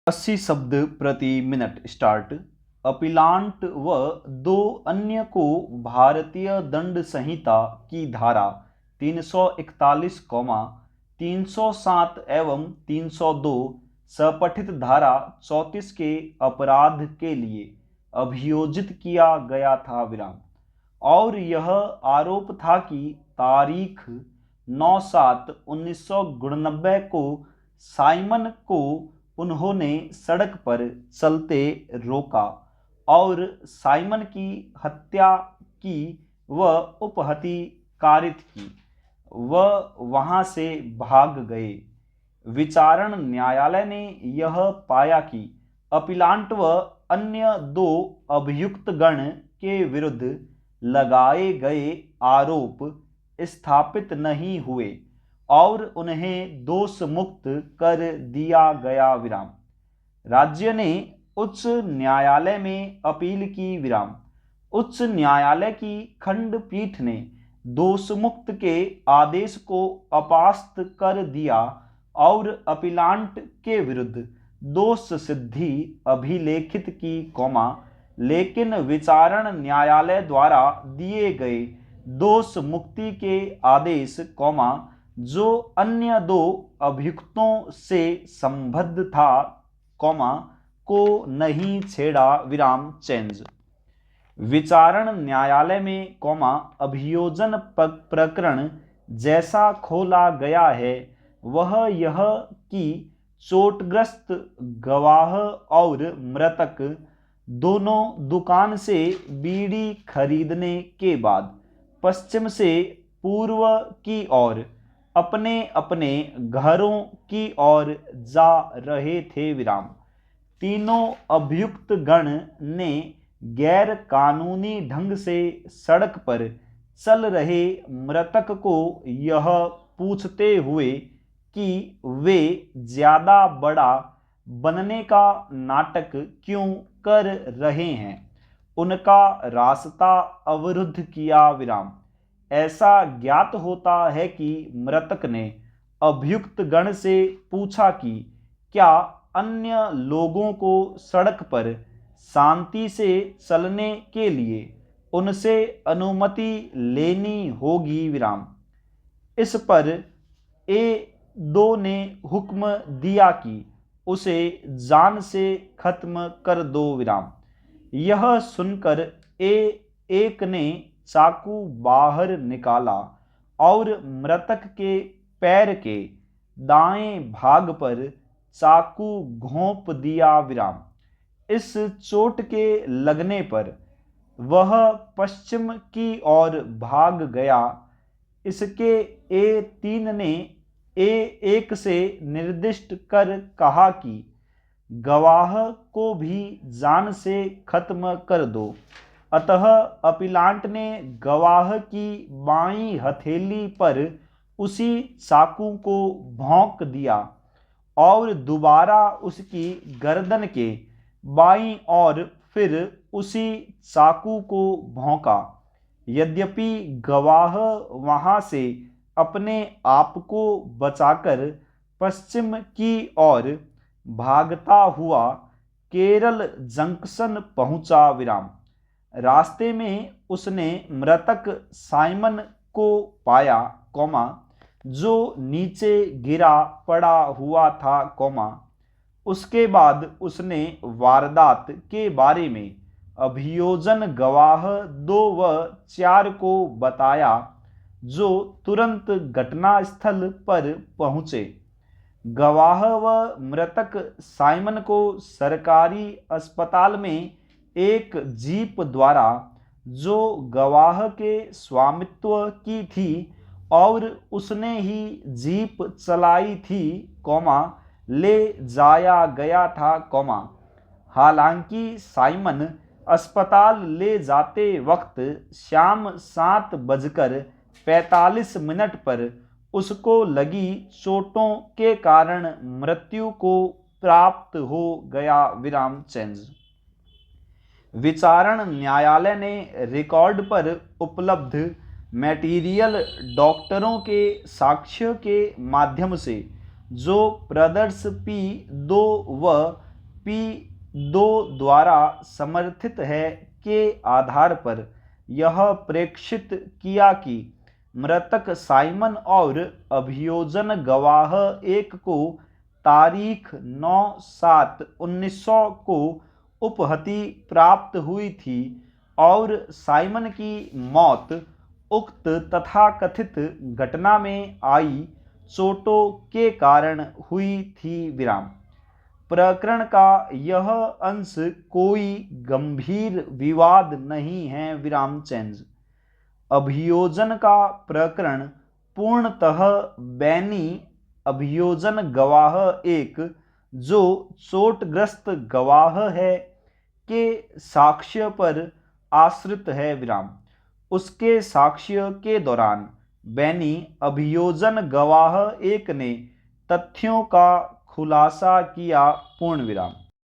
80 शब्द प्रति minute start. Appellant व दो अन्य को भारतीय दंड संहिता की धारा 341, 307 एवं 302 सपठित धारा 34 के अपराध के लिए अभियोजित किया गया था विराम। और यह आरोप था कि तारीख 9/7/1989 को साइमन को उन्होंने सड़क पर चलते रोका और साइमन की हत्या की व उपहति कारित की। वह वहां से भाग गए। विचारण न्यायालय ने यह पाया कि अपीलांट व अन्य दो अभियुक्त गण के विरुद्ध लगाए गए आरोप स्थापित नहीं हुए और उन्हें दोष मुक्त कर दिया गया विराम। राज्य ने उच्च न्यायालय में अपील की विराम। उच्च न्यायालय की खंडपीठ ने दोष मुक्त के आदेश को अपास्त कर दिया और अपीलांट के विरुद्ध दोष सिद्धि अभिलेखित की, लेकिन विचारण न्यायालय द्वारा दिए गए दोष मुक्ति के आदेश, जो अन्य दो अभियुक्तों से संबद्ध था, को नहीं छेड़ा विराम चेंज। विचारण न्यायालय में, अभियोजन प्रकरण जैसा खोला गया है वह यह कि चोटग्रस्त गवाह और मृतक दोनों दुकान से बीड़ी खरीदने के बाद पश्चिम से पूर्व की ओर अपने अपने घरों की ओर जा रहे थे विराम। तीनों अभियुक्त गण ने गैर कानूनी ढंग से सड़क पर चल रहे मृतक को यह पूछते हुए कि वे ज्यादा बड़ा बनने का नाटक क्यों कर रहे हैं, उनका रास्ता अवरुद्ध किया विराम। ऐसा ज्ञात होता है कि मृतक ने अभियुक्त गण से पूछा कि क्या अन्य लोगों को सड़क पर शांति से चलने के लिए उनसे अनुमति लेनी होगी विराम। इस पर A2 ने हुक्म दिया कि उसे जान से खत्म कर दो विराम। यह सुनकर A1 ने चाकू बाहर निकाला और मृतक के पैर के दाएं भाग पर चाकू घोंप दिया विराम। इस चोट के लगने पर वह पश्चिम की ओर भाग गया। इसके A3 ने A1 से निर्दिष्ट कर कहा कि गवाह को भी जान से खत्म कर दो। अतः अपीलांट ने गवाह की बाईं हथेली पर उसी चाकू को भोंक दिया और दोबारा उसकी गर्दन के बाईं ओर फिर उसी चाकू को भोंका। यद्यपि गवाह वहां से अपने आप को बचाकर पश्चिम की ओर भागता हुआ केरल जंक्शन पहुंचा विराम। रास्ते में उसने मृतक साइमन को पाया, जो नीचे गिरा पड़ा हुआ था, उसके बाद उसने वारदात के बारे में अभियोजन गवाह 2 व 4 को बताया, जो तुरंत घटनास्थल पर पहुंचे। गवाह व मृतक साइमन को सरकारी अस्पताल में एक जीप द्वारा, जो गवाह के स्वामित्व की थी और उसने ही जीप चलाई थी, ले जाया गया था, हालांकि साइमन अस्पताल ले जाते वक्त शाम 7:45 पर उसको लगी चोटों के कारण मृत्यु को प्राप्त हो गया विराम चेंज। विचारण न्यायालय ने रिकॉर्ड पर उपलब्ध मटेरियल डॉक्टरों के साक्ष्य के माध्यम से, जो ब्रदर्स P2 व P2 द्वारा समर्थित है के आधार पर यह प्रेक्षित किया कि मृतक साइमन और अभियोजन गवाह 1 को तारीख 9/7/1900 को उपहति प्राप्त हुई थी और साइमन की मौत उक्त तथाकथित घटना में आई चोटों के कारण हुई थी। विराम। प्रकरण का यह अंश कोई गंभीर विवाद नहीं है। विराम चेंज। अभियोजन का प्रकरण पूर्णतः बैनी अभियोजन गवाह 1 जो चोटग्रस्त गवाह है के साक्ष्य पर आश्रित है। विराम। उसके साक्ष्य के दौरान बैनी अभियोजन गवाह 1 ने तथ्यों का खुलासा किया। पूर्ण विराम।